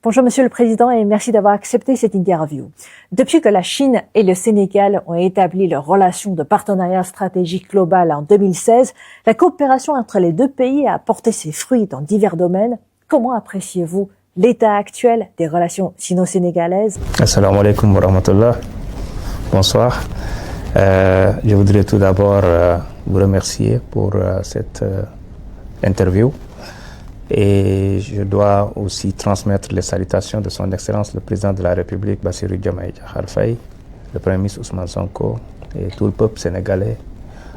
Bonjour Monsieur le Président et merci d'avoir accepté cette interview. Depuis que la Chine et le Sénégal ont établi leur relation de partenariat stratégique global en 2016, la coopération entre les deux pays a porté ses fruits dans divers domaines. Comment appréciez-vous l'état actuel des relations sino-sénégalaises? Assalamu alaikum wa rahmatullah. Bonsoir. Je voudrais tout d'abord vous remercier pour cette interview. Et je dois aussi transmettre les salutations de son Excellence le Président de la République, Bassirou Diomaye Diakhar Faye, le Premier ministre Ousmane Sonko et tout le peuple sénégalais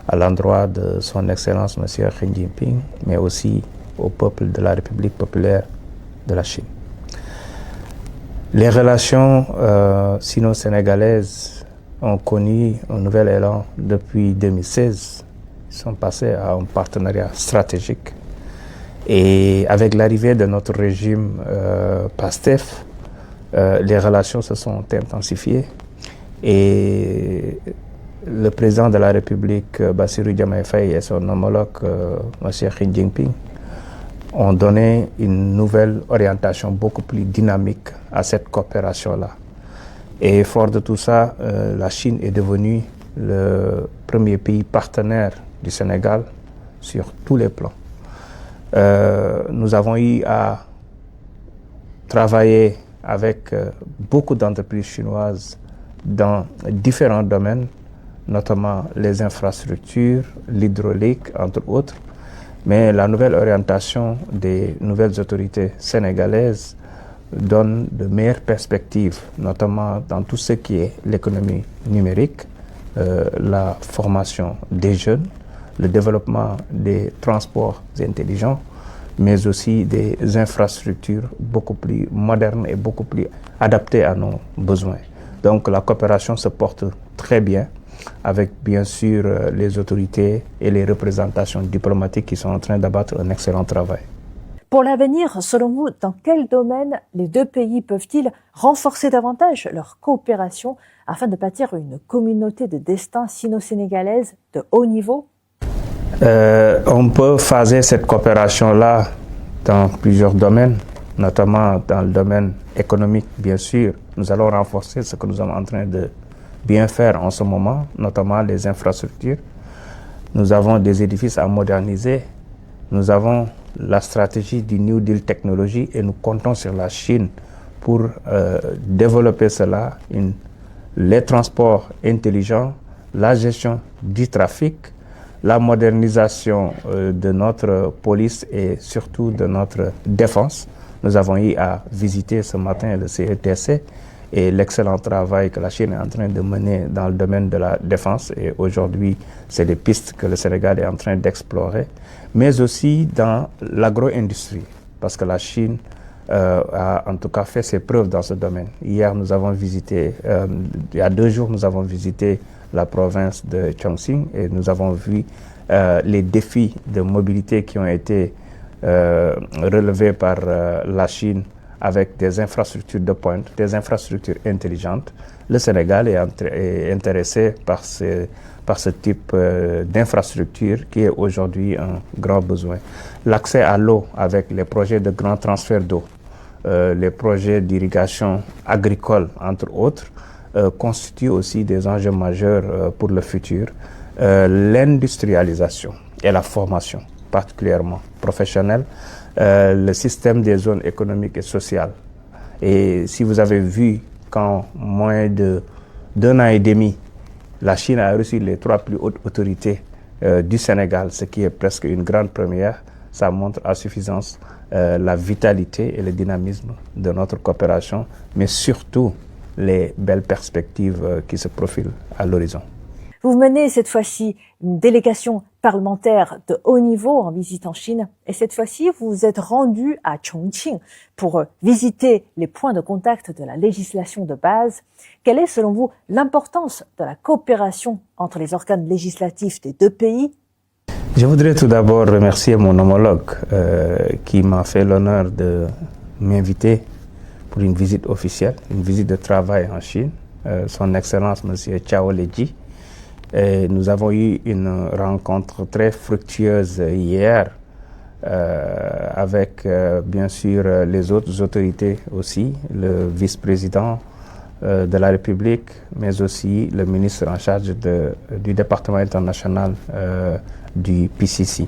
à l'endroit de son Excellence M. Xi Jinping, mais aussi au peuple de la République populaire de la Chine. Les relations sino-sénégalaises ont connu un nouvel élan depuis 2016. Ils sont passés à un partenariat stratégique. Et avec l'arrivée de notre régime PASTEF, les relations se sont intensifiées et le président de la République, Bassirou Diomaye Faye, et son homologue, M. Xi Jinping, ont donné une nouvelle orientation beaucoup plus dynamique à cette coopération-là. Et fort de tout ça, la Chine est devenue le premier pays partenaire du Sénégal sur tous les plans. Nous avons eu à travailler avec beaucoup d'entreprises chinoises dans différents domaines, notamment les infrastructures, l'hydraulique, entre autres. Mais la nouvelle orientation des nouvelles autorités sénégalaises donne de meilleures perspectives, notamment dans tout ce qui est l'économie numérique, la formation des jeunes, le développement des transports intelligents, mais aussi des infrastructures beaucoup plus modernes et beaucoup plus adaptées à nos besoins. Donc la coopération se porte très bien avec bien sûr les autorités et les représentations diplomatiques qui sont en train d'abattre un excellent travail. Pour l'avenir, selon vous, dans quel domaine les deux pays peuvent-ils renforcer davantage leur coopération afin de bâtir une communauté de destin sino-sénégalaise de haut niveau? On peut phaser cette coopération-là dans plusieurs domaines, notamment dans le domaine économique, bien sûr. Nous allons renforcer ce que nous sommes en train de bien faire en ce moment, notamment les infrastructures. Nous avons des édifices à moderniser. Nous avons la stratégie du New Deal technologie et nous comptons sur la Chine pour développer cela, les transports intelligents, la gestion du trafic, la modernisation de notre police et surtout de notre défense. Nous avons eu à visiter ce matin le CETC et l'excellent travail que la Chine est en train de mener dans le domaine de la défense. Et aujourd'hui, c'est des pistes que le Sénégal est en train d'explorer, mais aussi dans l'agro-industrie, parce que la Chine a en tout cas fait ses preuves dans ce domaine. Hier, nous avons visité, il y a 2 jours, nous avons visité la province de Chongqing et nous avons vu les défis de mobilité qui ont été relevés par la Chine avec des infrastructures de pointe, des infrastructures intelligentes. Le Sénégal est intéressé par ce type d'infrastructure qui est aujourd'hui un grand besoin. L'accès à l'eau avec les projets de grand transfert d'eau, les projets d'irrigation agricole, entre autres, constituent aussi des enjeux majeurs pour le futur. L'industrialisation et la formation, particulièrement professionnelle, le système des zones économiques et sociales. Et si vous avez vu qu'en moins d'un an et demi, la Chine a reçu les 3 plus hautes autorités du Sénégal, ce qui est presque une grande première, ça montre à suffisance la vitalité et le dynamisme de notre coopération, mais surtout les belles perspectives qui se profilent à l'horizon. Vous menez cette fois-ci une délégation parlementaire de haut niveau en visite en Chine et cette fois-ci vous vous êtes rendu à Chongqing pour visiter les points de contact de la législation de base. Quelle est selon vous l'importance de la coopération entre les organes législatifs des deux pays? Je voudrais tout d'abord remercier mon homologue qui m'a fait l'honneur de m'inviter pour une visite officielle, une visite de travail en Chine, son Excellence M. Chao Leji. Et nous avons eu une rencontre très fructueuse hier avec bien sûr les autres autorités aussi, le vice-président de la République, mais aussi le ministre en charge du département international du PCC.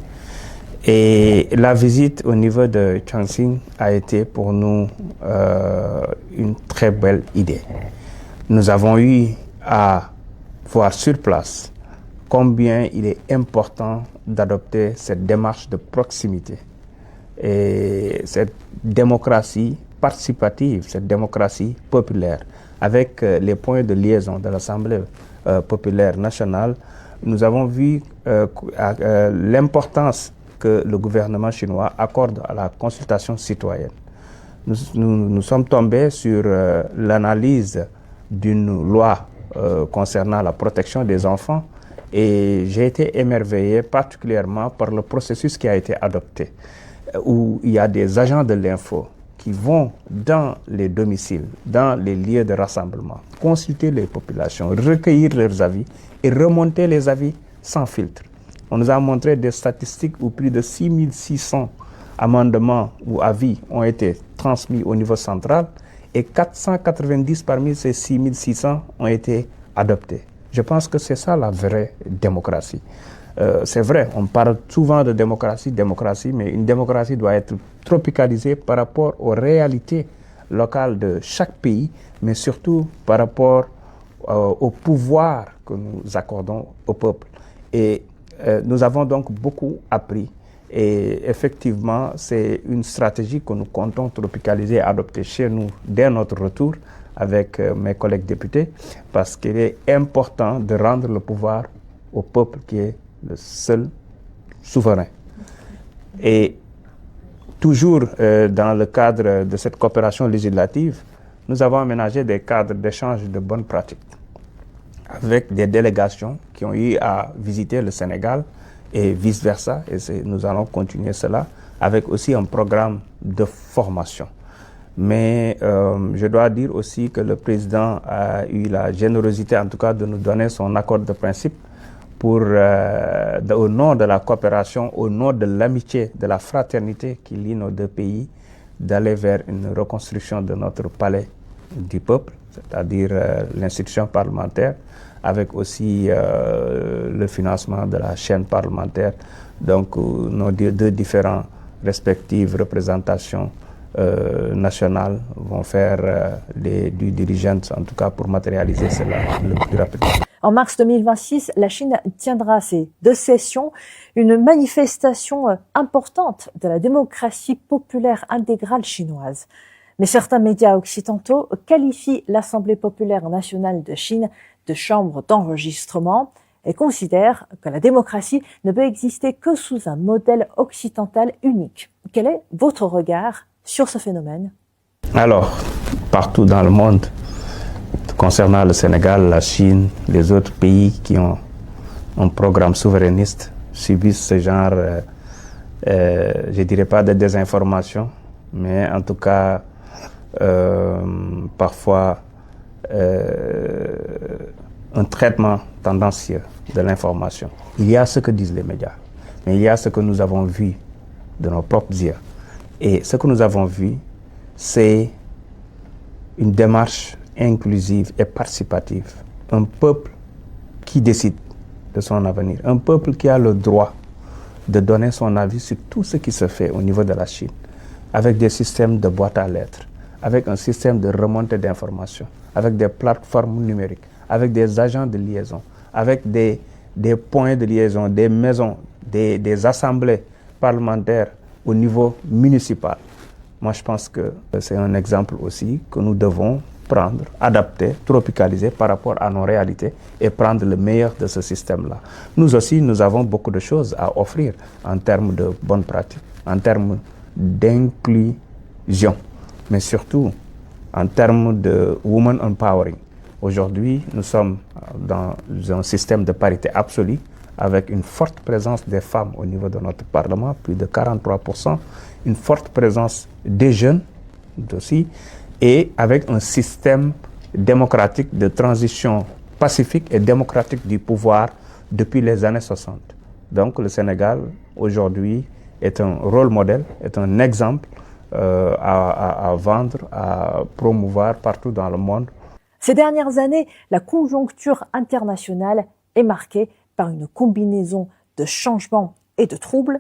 Et la visite au niveau de Chongqing a été pour nous une très belle idée. Nous avons eu à voir sur place combien il est important d'adopter cette démarche de proximité et cette démocratie participative, cette démocratie populaire. Avec les points de liaison de l'Assemblée populaire nationale, nous avons vu l'importance que le gouvernement chinois accorde à la consultation citoyenne. Nous sommes tombés sur l'analyse d'une loi concernant la protection des enfants et j'ai été émerveillé particulièrement par le processus qui a été adopté, où il y a des agents de l'info qui vont dans les domiciles, dans les lieux de rassemblement, consulter les populations, recueillir leurs avis et remonter les avis sans filtre. On nous a montré des statistiques où plus de 6600 amendements ou avis ont été transmis au niveau central et 490 parmi ces 6600 ont été adoptés. Je pense que c'est ça la vraie démocratie. C'est vrai, on parle souvent de démocratie, mais une démocratie doit être tropicalisée par rapport aux réalités locales de chaque pays, mais surtout par rapport au pouvoir que nous accordons au peuple. Et nous avons donc beaucoup appris. Et effectivement, c'est une stratégie que nous comptons tropicaliser et adopter chez nous dès notre retour avec mes collègues députés, parce qu'il est important de rendre le pouvoir au peuple qui est le seul souverain. Et toujours dans le cadre de cette coopération législative, nous avons aménagé des cadres d'échange de bonnes pratiques avec des délégations qui ont eu à visiter le Sénégal et vice-versa. Et nous allons continuer cela avec aussi un programme de formation. Mais je dois dire aussi que le président a eu la générosité, en tout cas, de nous donner son accord de principe pour, au nom de la coopération, au nom de l'amitié, de la fraternité qui lie nos deux pays, d'aller vers une reconstruction de notre palais du peuple, c'est-à-dire l'institution parlementaire, avec aussi le financement de la chaîne parlementaire. Donc, nos deux différentes respectives représentations nationales vont faire les due diligence, en tout cas pour matérialiser cela le plus rapidement. En mars 2026, la Chine tiendra ses 2 sessions, une manifestation importante de la démocratie populaire intégrale chinoise. Mais certains médias occidentaux qualifient l'Assemblée populaire nationale de Chine de chambre d'enregistrement et considèrent que la démocratie ne peut exister que sous un modèle occidental unique. Quel est votre regard sur ce phénomène? Alors, partout dans le monde, concernant le Sénégal, la Chine, les autres pays qui ont un programme souverainiste subissent ce genre, je dirais pas de désinformation, mais en tout cas, parfois un traitement tendancieux de l'information. Il y a ce que disent les médias, mais il y a ce que nous avons vu de nos propres yeux. Et ce que nous avons vu, c'est une démarche inclusive et participative. Un peuple qui décide de son avenir. Un peuple qui a le droit de donner son avis sur tout ce qui se fait au niveau de la Chine, avec des systèmes de boîte à lettres, avec un système de remontée d'informations, avec des plateformes numériques, avec des agents de liaison, avec des points de liaison, des maisons, des assemblées parlementaires au niveau municipal. Moi, je pense que c'est un exemple aussi que nous devons prendre, adapter, tropicaliser par rapport à nos réalités et prendre le meilleur de ce système-là. Nous aussi, nous avons beaucoup de choses à offrir en termes de bonnes pratiques, en termes d'inclusion, mais surtout en termes de woman empowering. Aujourd'hui, nous sommes dans un système de parité absolue avec une forte présence des femmes au niveau de notre Parlement, plus de 43%, une forte présence des jeunes aussi, et avec un système démocratique de transition pacifique et démocratique du pouvoir depuis les années 60. Donc le Sénégal, aujourd'hui, est un rôle modèle, est un exemple à vendre, à promouvoir partout dans le monde. Ces dernières années, la conjoncture internationale est marquée par une combinaison de changements et de troubles.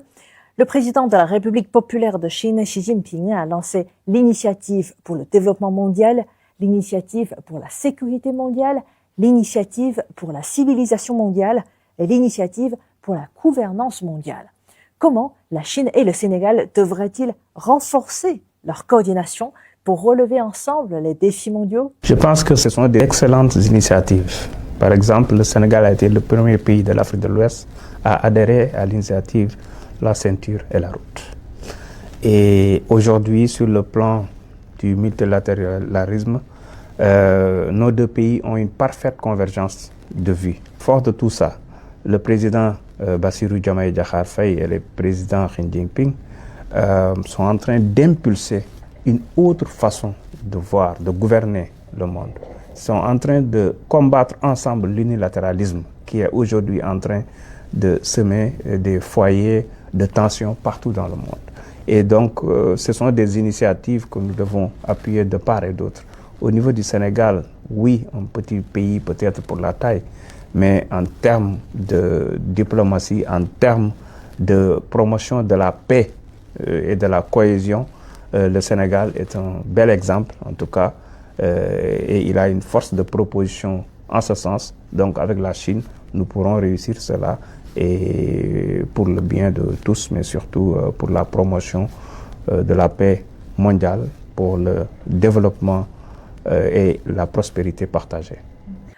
Le président de la République populaire de Chine, Xi Jinping, a lancé l'initiative pour le développement mondial, l'initiative pour la sécurité mondiale, l'initiative pour la civilisation mondiale et l'initiative pour la gouvernance mondiale. Comment la Chine et le Sénégal devraient-ils renforcer leur coordination pour relever ensemble les défis mondiaux? Je pense que ce sont d'excellentes initiatives. Par exemple, le Sénégal a été le premier pays de l'Afrique de l'Ouest à adhérer à l'initiative La ceinture et la route. Et aujourd'hui, sur le plan du multilatéralisme, nos deux pays ont une parfaite convergence de vues. Fort de tout ça, le président Bassirou Diomaye Diakhar Faye et le président Xi Jinping sont en train d'impulser une autre façon de voir, de gouverner le monde. Ils sont en train de combattre ensemble l'unilatéralisme qui est aujourd'hui en train de semer des foyers de tension partout dans le monde. Et donc, ce sont des initiatives que nous devons appuyer de part et d'autre. Au niveau du Sénégal, oui, un petit pays peut-être pour la taille, mais en termes de diplomatie, en termes de promotion de la paix et de la cohésion, le Sénégal est un bel exemple, en tout cas, et il a une force de proposition en ce sens. Donc, avec la Chine, nous pourrons réussir cela, et pour le bien de tous, mais surtout pour la promotion de la paix mondiale, pour le développement et la prospérité partagée.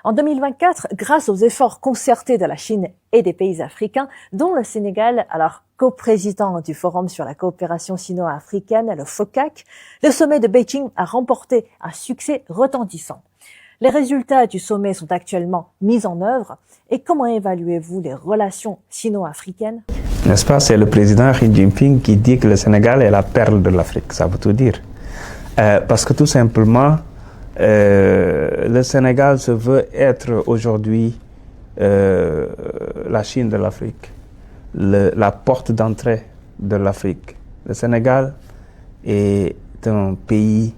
En 2024, grâce aux efforts concertés de la Chine et des pays africains, dont le Sénégal, alors coprésident du Forum sur la coopération sino-africaine, le FOCAC, le sommet de Beijing a remporté un succès retentissant. Les résultats du sommet sont actuellement mis en œuvre. Et comment évaluez-vous les relations sino-africaines? N'est-ce pas, c'est le président Xi Jinping qui dit que le Sénégal est la perle de l'Afrique, ça veut tout dire. Parce que tout simplement, le Sénégal se veut être aujourd'hui la Chine de l'Afrique, la porte d'entrée de l'Afrique. Le Sénégal est un pays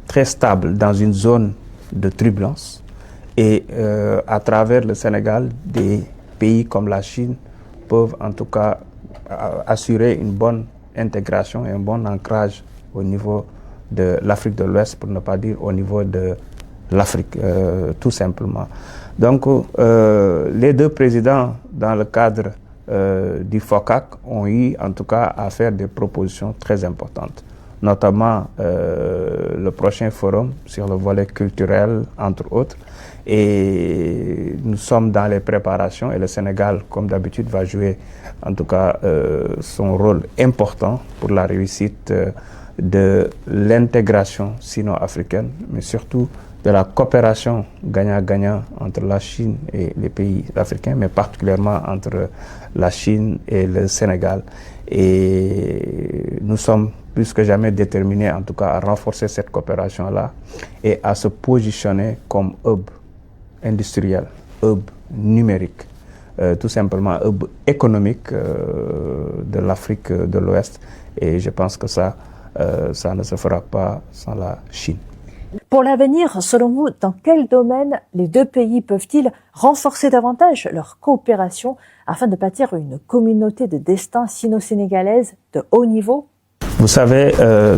très stable dans une zone de turbulence et à travers le Sénégal, des pays comme la Chine peuvent en tout cas assurer une bonne intégration et un bon ancrage au niveau de l'Afrique de l'Ouest, pour ne pas dire au niveau de l'Afrique, tout simplement. Donc, les deux présidents, dans le cadre du FOCAC, ont eu en tout cas à faire des propositions très importantes, notamment le prochain forum sur le volet culturel, entre autres. Et nous sommes dans les préparations et le Sénégal, comme d'habitude, va jouer en tout cas son rôle important pour la réussite de l'intégration sino-africaine, mais surtout de la coopération gagnant-gagnant entre la Chine et les pays africains, mais particulièrement entre la Chine et le Sénégal. Et nous sommes plus que jamais déterminés, en tout cas, à renforcer cette coopération-là et à se positionner comme hub industriel, hub numérique, tout simplement hub économique de l'Afrique de l'Ouest. Et je pense que ça ne se fera pas sans la Chine. Pour l'avenir, selon vous, dans quel domaine les deux pays peuvent-ils renforcer davantage leur coopération afin de bâtir une communauté de destin sino-sénégalaise de haut niveau? Vous savez,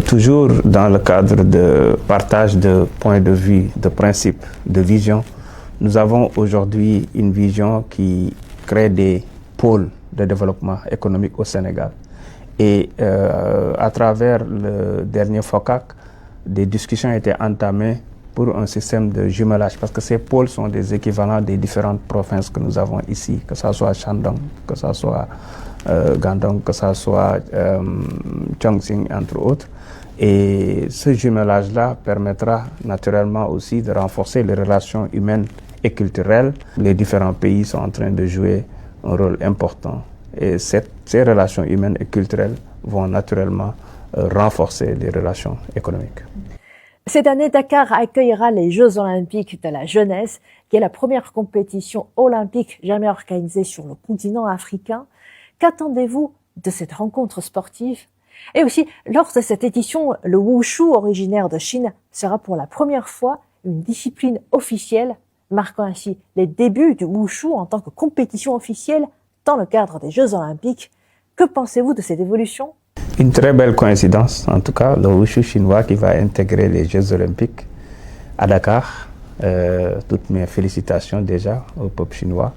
toujours dans le cadre de partage de points de vue, de principes, de vision, nous avons aujourd'hui une vision qui crée des pôles de développement économique au Sénégal. Et à travers le dernier FOCAC, des discussions étaient entamées pour un système de jumelage, parce que ces pôles sont des équivalents des différentes provinces que nous avons ici, que ce soit Shandong, que ce soit Gandong, que ce soit Chongqing, entre autres. Et ce jumelage-là permettra naturellement aussi de renforcer les relations humaines et culturelles. Les différents pays sont en train de jouer un rôle important. Et ces relations humaines et culturelles vont naturellement renforcer les relations économiques. Cette année, Dakar accueillera les Jeux olympiques de la jeunesse, qui est la première compétition olympique jamais organisée sur le continent africain. Qu'attendez-vous de cette rencontre sportive. Et aussi, lors de cette édition, le Wushu originaire de Chine sera pour la première fois une discipline officielle, marquant ainsi les débuts du Wushu en tant que compétition officielle dans le cadre des Jeux Olympiques. Que pensez-vous de cette évolution? Une très belle coïncidence, en tout cas, le Wushu chinois qui va intégrer les Jeux Olympiques à Dakar. Toutes mes félicitations déjà au peuple chinois.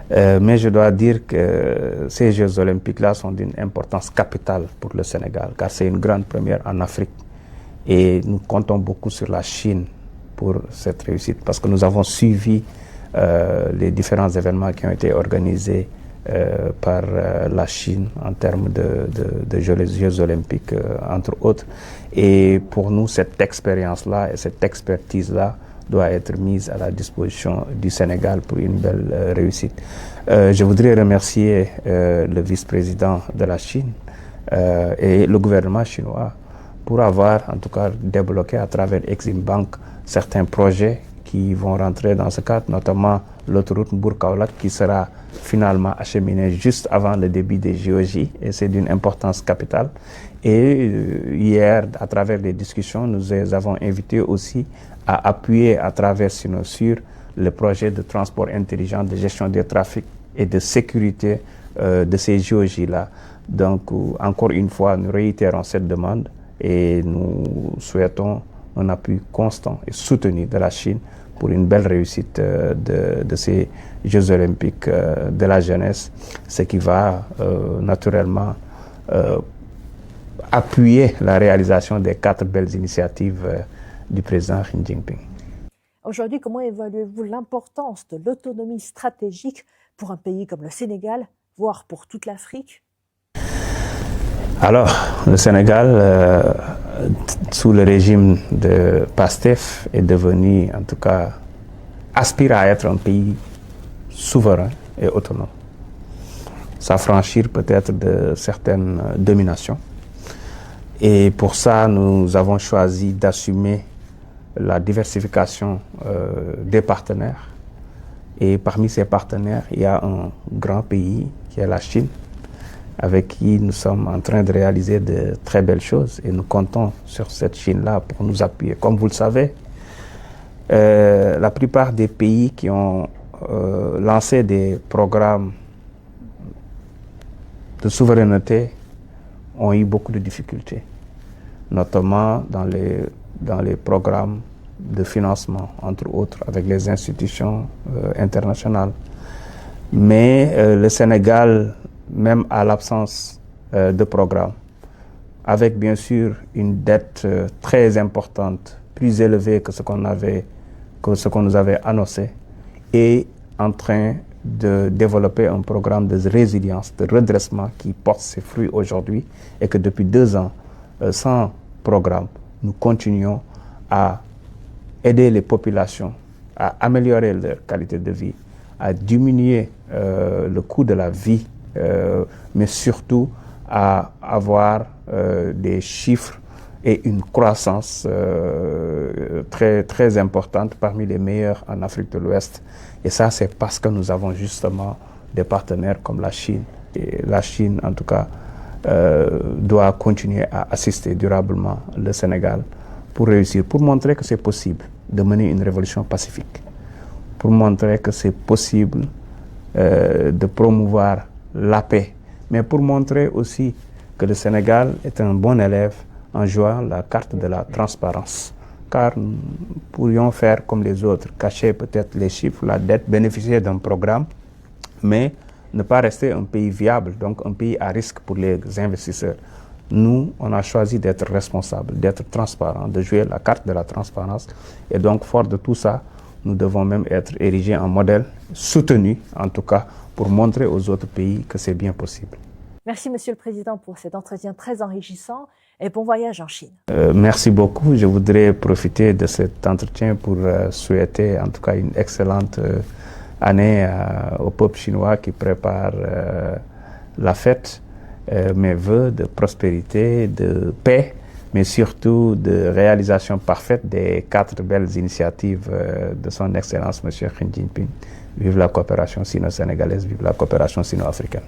Mais je dois dire que ces Jeux Olympiques-là sont d'une importance capitale pour le Sénégal, car c'est une grande première en Afrique. Et nous comptons beaucoup sur la Chine pour cette réussite, parce que nous avons suivi les différents événements qui ont été organisés par la Chine en termes de Jeux Olympiques, entre autres. Et pour nous, cette expérience-là et cette expertise-là doit être mise à la disposition du Sénégal pour une belle réussite. Je voudrais remercier le vice-président de la Chine et le gouvernement chinois pour avoir en tout cas débloqué à travers Exim Bank certains projets qui vont rentrer dans ce cadre, notamment l'autoroute Mbour-Kaolack qui sera finalement acheminée juste avant le début des JOJ, et c'est d'une importance capitale. Et hier, à travers les discussions, nous avons invité aussi à appuyer à travers Sinosur le projet de transport intelligent, de gestion des trafics et de sécurité de ces JOJ-là. Donc, encore une fois, nous réitérons cette demande et nous souhaitons un appui constant et soutenu de la Chine pour une belle réussite de ces Jeux Olympiques de la jeunesse, ce qui va naturellement appuyer la réalisation des 4 belles initiatives du président Xi Jinping. Aujourd'hui, comment évaluez-vous l'importance de l'autonomie stratégique pour un pays comme le Sénégal, voire pour toute l'Afrique? Alors, le Sénégal, sous le régime de PASTEF, est devenu, en tout cas, aspire à être un pays souverain et autonome, s'affranchir peut-être de certaines dominations. Et pour ça, nous avons choisi d'assumer la diversification des partenaires. Et parmi ces partenaires, il y a un grand pays qui est la Chine, avec qui nous sommes en train de réaliser de très belles choses. Et nous comptons sur cette Chine-là pour nous appuyer. Comme vous le savez, la plupart des pays qui ont lancé des programmes de souveraineté ont eu beaucoup de difficultés, notamment dans les programmes de financement, entre autres, avec les institutions internationales. Mais le Sénégal, même à l'absence de programme, avec bien sûr une dette très importante, plus élevée que ce qu'on nous avait annoncé, est en train de développer un programme de résilience, de redressement qui porte ses fruits aujourd'hui, et que depuis 2 ans, sans programme, nous continuons à aider les populations à améliorer leur qualité de vie, à diminuer le coût de la vie, mais surtout à avoir des chiffres et une croissance très, très importante, parmi les meilleurs en Afrique de l'Ouest. Et ça, c'est parce que nous avons justement des partenaires comme la Chine. Et la Chine, en tout cas, doit continuer à assister durablement le Sénégal pour réussir, pour montrer que c'est possible de mener une révolution pacifique, pour montrer que c'est possible de promouvoir la paix, mais pour montrer aussi que le Sénégal est un bon élève en jouant la carte de la transparence. Car nous pourrions faire comme les autres, cacher peut-être les chiffres, la dette, bénéficier d'un programme, mais ne pas rester un pays viable, donc un pays à risque pour les investisseurs. Nous, on a choisi d'être responsables, d'être transparents, de jouer la carte de la transparence. Et donc, fort de tout ça, nous devons même être érigés en modèle, soutenus en tout cas, pour montrer aux autres pays que c'est bien possible. Merci, Monsieur le Président, pour cet entretien très enrichissant et bon voyage en Chine. Merci beaucoup. Je voudrais profiter de cet entretien pour souhaiter en tout cas une excellente année au peuple chinois qui prépare la fête. Mes vœux de prospérité, de paix, mais surtout de réalisation parfaite des 4 belles initiatives de son Excellence, M. Xi Jinping. Vive la coopération sino-sénégalaise, vive la coopération sino-africaine.